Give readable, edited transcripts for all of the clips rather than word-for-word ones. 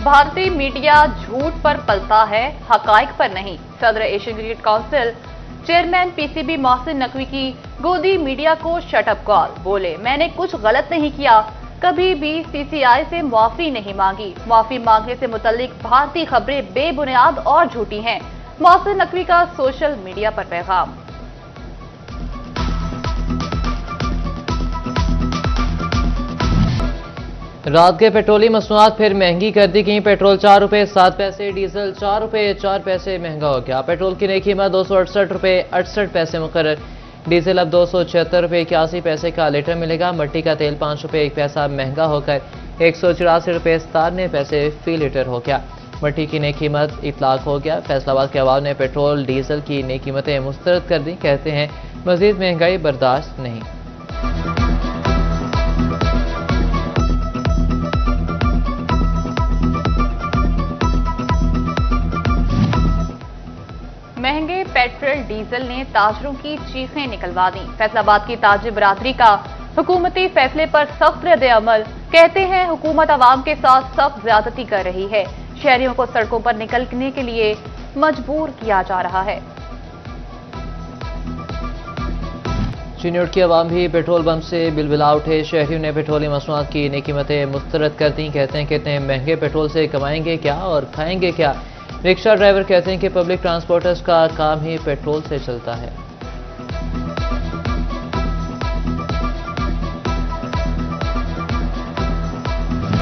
भारतीय मीडिया झूठ पर पलता है, हकाइक पर नहीं। सदर Asian cricket council chairman PCB Mohsin Naqvi की गोदी मीडिया को शटअप कॉल। बोले, मैंने कुछ गलत नहीं किया, कभी भी सीसीआई से माफी नहीं मांगी। माफी मांगने से मुतल्लिक भारतीय खबरें बेबुनियाद और झूठी हैं। मोहसिन नकवी का सोशल मीडिया पर पैगाम। रात के पेट्रोलियम मसनूआत फिर महंगी कर दी गई। पेट्रोल 4 रुपये 7 पैसे, डीजल 4 रुपये 4 पैसे महंगा हो गया। पेट्रोल की नई कीमत 268 रुपये 68 पैसे मुकर्रर। डीजल अब 276 रुपये 81 पैसे का लीटर मिलेगा। मट्टी का तेल 5 रुपये 1 पैसा महंगा होकर 184 रुपये 97 पैसे फी लीटर हो गया। मट्टी की नई कीमत इतलाक हो गया। फैसलाबाद के अवाम ने पेट्रोल डीजल की नई कीमतें मुस्तरद कर दी। कहते हैं मजीद महंगाई बर्दाश्त नहीं। महंगे पेट्रोल डीजल ने ताजरों की चीखें निकलवा दी। फैसलाबाद की ताजिर बरादरी का हुकूमती फैसले पर सख्त रद्द-ए-अमल। कहते हैं हुकूमत आवाम के साथ सख्त ज्यादती कर रही है। शहरियों को सड़कों पर निकलने के लिए मजबूर किया जा रहा है। चिन्योट की आवाम भी पेट्रोल बम से बिलबिला उठे। शहरियों ने पेट्रोलियम मसनूआत की नई कीमतें मुस्तरद कर दी। कहते हैं महंगे पेट्रोल से कमाएंगे क्या और खाएंगे क्या। रिक्शा ड्राइवर कहते हैं कि पब्लिक ट्रांसपोर्टर्स का काम ही पेट्रोल से चलता है।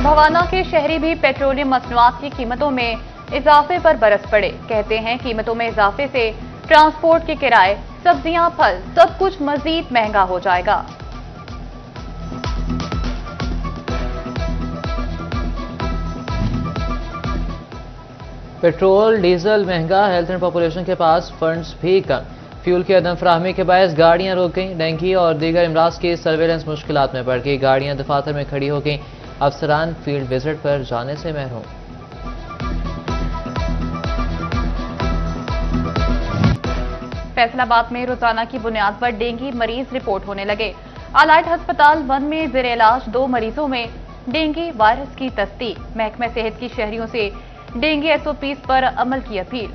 भवाना के शहरी भी पेट्रोलियम मसनूआत की कीमतों में इजाफे पर बरस पड़े। कहते हैं कीमतों में इजाफे से ट्रांसपोर्ट के किराए, सब्जियां, फल सब कुछ मजीद महंगा हो जाएगा। पेट्रोल डीजल महंगा, हेल्थ एंड पॉपुलेशन के पास फंड्स भी कम। फ्यूल की अदम फराहमी के बायस गाड़ियां रोक गईं। डेंगू और दीगर इमराज की सर्वेलेंस मुश्किलात में बढ़ गई। गाड़ियां दफातर में खड़ी हो गईं। अफसरान फील्ड विजिट पर जाने से महरूम। फैसलाबाद में रोजाना की बुनियाद पर डेंगू मरीज रिपोर्ट होने लगे। अलाइड अस्पताल 1 में जेर इलाज 2 मरीजों में डेंगू वायरस की तस्दीक। महकमा सेहत की शहरियों से डेंगू एसओपीज पर अमल की अपील।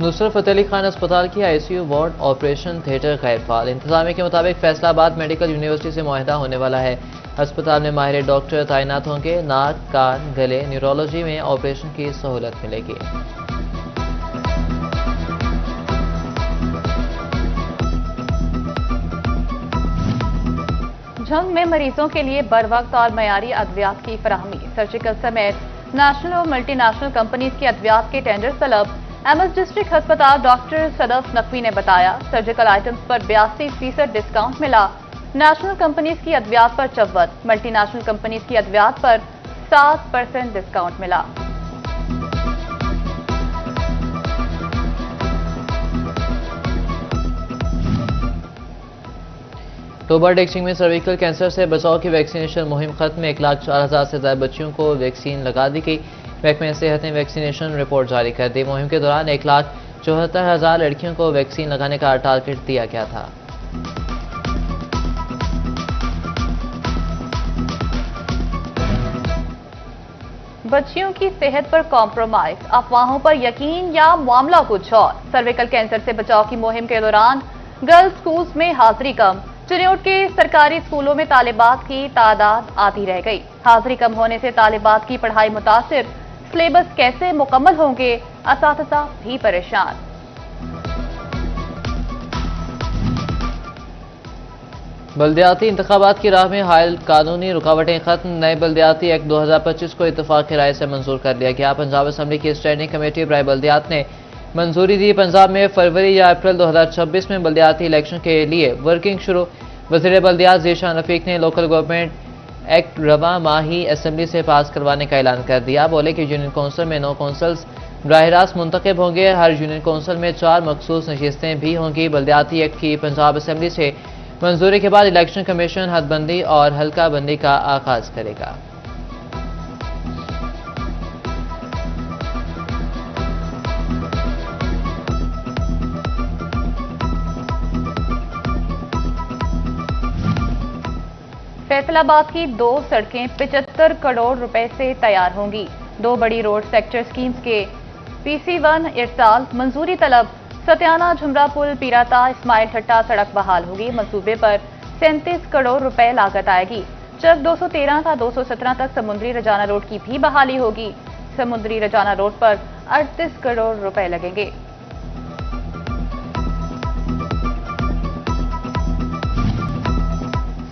नुसरत फतेह अली खान अस्पताल की आईसीयू वार्ड ऑपरेशन थिएटर गैर फाल। इंतजामिया के मुताबिक फैसलाबाद मेडिकल यूनिवर्सिटी से मुआहिदा होने वाला है। अस्पताल में माहिर डॉक्टर तैनात होंगे। नाक, कान, गले, न्यूरोलॉजी में ऑपरेशन की सहूलत मिलेगी। जंग में मरीजों के लिए बर वक्त और मयारी अद्वियात की फराहमी। सर्जिकल समेत नेशनल और मल्टीनेशनल कंपनीज की अद्वियात के टेंडर तलब। एमएस डिस्ट्रिक्ट अस्पताल डॉक्टर सदफ नकवी ने बताया, सर्जिकल आइटम्स पर 82% डिस्काउंट मिला। नेशनल कंपनीज की अद्वियात पर 54, मल्टीनेशनल कंपनीज की अद्वियात पर 7% डिस्काउंट मिला। तोबा डेक्सिंग में सर्विकल कैंसर से बचाव की वैक्सीनेशन मुहिम खत्म। 1,04,000 से ज्यादा बच्चियों को वैक्सीन लगा दी गई। महकमा सेहत ने वैक्सीनेशन रिपोर्ट जारी कर दी। मुहिम के दौरान 1,74,000 लड़कियों को वैक्सीन लगाने का टारगेट दिया गया था। बच्चियों की सेहत पर कॉम्प्रोमाइज, अफवाहों पर यकीन या मामला कुछ और। सर्विकल कैंसर से बचाव की मुहिम के दौरान गर्ल्स स्कूल्स में हाजिरी कम। चिन्योट के सरकारी स्कूलों में तालिबात की तादाद आधी रह गई। हाजिरी कम होने से तालिबात की पढ़ाई मुतासिर। सिलेबस कैसे मुकम्मल होंगे, असातिज़ा भी परेशान। बल्दियाती इंतखाबात की राह में हायल कानूनी रुकावटें खत्म। नए बल्दियाती एक्ट 2025 को इत्तफाक की राय से मंजूर कर लिया गया। पंजाब असम्बली की स्टैंडिंग कमेटी बराए बल्दियात ने मंजूरी दी। पंजाब में फरवरी या अप्रैल 2026 में बल्दियाती इलेक्शन के लिए वर्किंग शुरू। वज़ीर बल्दियात ज़ीशान रफीक ने लोकल गवर्नमेंट एक्ट रवा माह ही असम्बली से पास करवाने का ऐलान कर दिया। बोले कि यूनियन कौंसिल में 9 कौंसल्स बराह रास्त मुंतखब होंगे। हर यूनियन कौंसिल में 4 मखसूस नशिस्तें भी होंगी। बल्दियाती एक्ट की पंजाब असम्बली से मंजूरी के बाद इलेक्शन कमीशन हदबंदी और हल्का बंदी का आगाज करेगा। फैसलाबाद की 2 सड़कें 75 करोड़ रुपए से तैयार होंगी। 2 बड़ी रोड सेक्टर स्कीम्स के PC1 इरसाल मंजूरी तलब। सत्याना झुमरा पुल पीराता इस्माइल ठट्टा सड़क बहाल होगी। मंसूबे पर 37 करोड़ रुपए लागत आएगी। चक 213 का 217 तक समुद्री रजाना रोड की भी बहाली होगी। समुद्री रजाना रोड पर 38 करोड़ रुपए लगेंगे।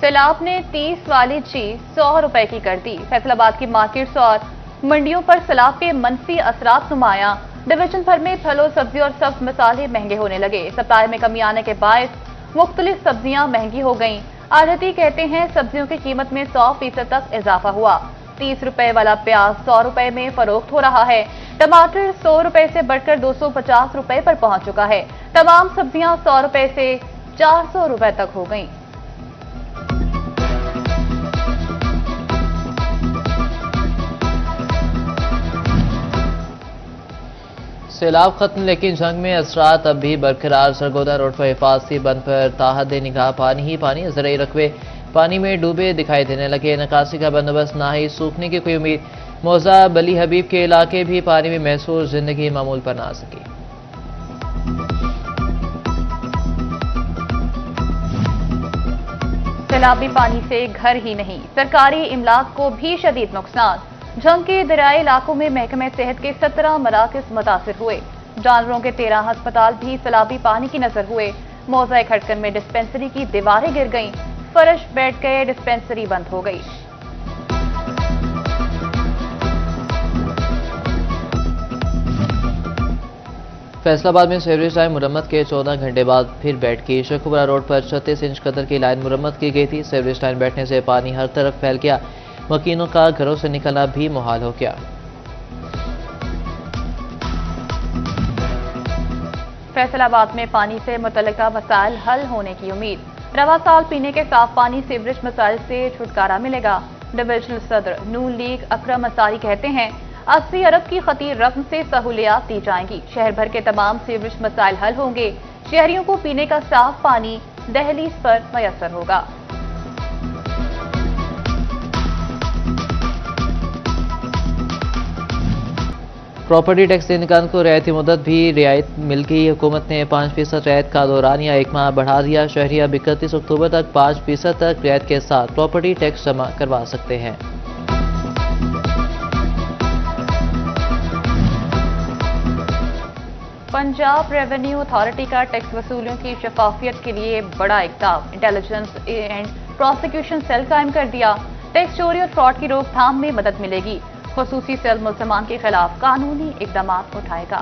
सैलाब ने 30 वाली चीज 100 रुपए की कर दी। फैसलाबाद की मार्केट्स और मंडियों पर सैलाब के मनफी असरात नुमाया। डिवीजन भर में फलों, सब्जी और सब्ज मसाले महंगे होने लगे। सप्लाई में कमी आने के बायस मुख्तलिफ सब्जियां महंगी हो गईं। आढ़ती कहते हैं सब्जियों की कीमत में 100% तक इजाफा हुआ। 30 रुपए वाला प्याज 100 रुपए में फरोख्त हो रहा है। टमाटर 100 रुपए से बढ़कर 250 रुपए पर पहुंच चुका है। तमाम सब्जियां 100 रुपए से 400 रुपए तक हो गईं। सैलाब खत्म लेकिन जंग में असरात अब भी बरकरार। सरगोदा रोड पर हिफाजती बंद पर ताहद निगाह पानी ही पानी। ज़राई रकबे पानी में डूबे दिखाई देने लगे। निकासी का बंदोबस्त ना ही, सूखने की कोई उम्मीद। मौजा बली हबीब के इलाके भी पानी में महसूस, जिंदगी मामूल पर ना आ सकी। सैलाबी पानी से घर ही नहीं, सरकारी इमलाक को भी शदीद नुकसान। जंग के दरियाई इलाकों में महकमे सेहत के 17 मराकज़ मुतासिर हुए। जानवरों के 13 अस्पताल भी सैलाबी पानी की नजर हुए। मौजा खटकन में डिस्पेंसरी की दीवारें गिर गईं, फर्श बैठ गए, डिस्पेंसरी बंद हो गई। फैसलाबाद में सीवरेज लाइन मुरम्मत के 14 घंटे बाद फिर बैठ गई। शेखुपुरा रोड पर 36 इंच कदर की लाइन मुरम्मत की गई थी। सीवरेज लाइन बैठने से पानी हर तरफ फैल गया। मकीनों का घरों से निकलना भी मुहाल हो गया। फैसलाबाद में पानी से मुतल्लिका मसाइल हल होने की उम्मीद। रवा साल पीने के साफ पानी सीवरेज मसाइल से छुटकारा मिलेगा। डिविजनल सदर नून लीग अकरम अंसारी कहते हैं 80 अरब की खतीर रकम से सहूलियात दी जाएंगी। शहर भर के तमाम सीवरेज मसाइल हल होंगे। शहरियों को पीने का साफ पानी दहलीज पर मयसर होगा। प्रॉपर्टी टैक्स देने को रियायती मुद्दत भी रियायत मिल गई। हुकूमत ने 5% रियायत का दौरानिया 1 माह बढ़ा दिया। शहरी अब 31 अक्टूबर तक 5% तक रियायत के साथ प्रॉपर्टी टैक्स जमा करवा सकते हैं। पंजाब रेवेन्यू अथॉरिटी का टैक्स वसूलियों की शफाफियत के लिए बड़ा इक़दाम। इंटेलिजेंस एंड प्रोसिक्यूशन सेल कायम कर दिया। टैक्स चोरी और फ्रॉड की रोकथाम में मदद मिलेगी। खुसूसी सेल मुल्ज़मान के खिलाफ कानूनी इक़दाम उठाएगा।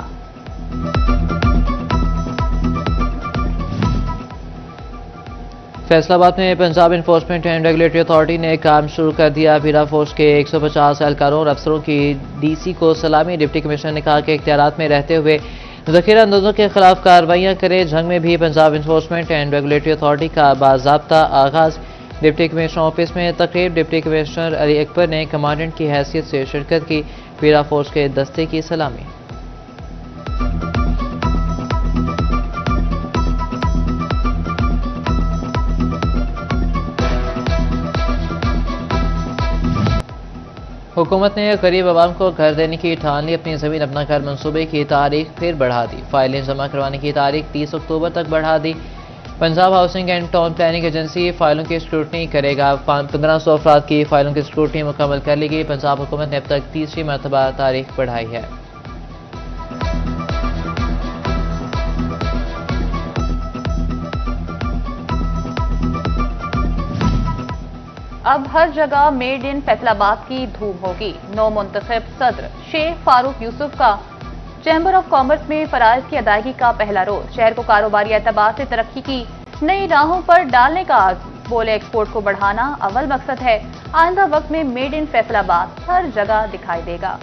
फैसलाबाद में Punjab enforcement and regulatory authority ने काम शुरू कर दिया। पीरा फोर्स के 150 एहलकारों और अफसरों की DC को सलामी। डिप्टी कमिश्नर ने कहा कि इख्तियारात में रहते हुए ज़ख़ीरा अंदाज़ों के खिलाफ कार्रवाइयाँ करें। जंग में भी Punjab enforcement and regulatory authority का बाज़ाब्ता आगाज़। डिप्टी कमिश्नर ऑफिस में तकरीब। डिप्टी कमिश्नर अली अकबर ने कमांडेंट की हैसियत से शिरकत की। पीरा फोर्स के दस्ते की सलामी। हुकूमत ने गरीब आवाम को घर देने की ठान ली। अपनी ज़मीन अपना घर मंसूबे की तारीख फिर बढ़ा दी। फाइलें जमा करवाने की तारीख 30 अक्टूबर तक बढ़ा दी। Punjab housing and town planning agency फाइलों की स्क्रूटनी करेगा। 1500 अफराद की फाइलों की स्क्रूटनी मुकम्मल कर ली गई। पंजाब हुकूमत ने अब तक तीसरी मरतबा तारीख बढ़ाई है। अब हर जगह मेड इन फैसलाबाद की धूम होगी। नौ मुंतखब सदर शेख फारूक यूसुफ का चैम्बर ऑफ कॉमर्स में फराइज की अदायगी का पहला रोज। शहर को कारोबारी एतबार से तरक्की की नई राहों पर डालने का आज़म। बोले एक्सपोर्ट को बढ़ाना अव्वल मकसद है। आइंदा वक्त में मेड इन फैसलाबाद हर जगह दिखाई देगा।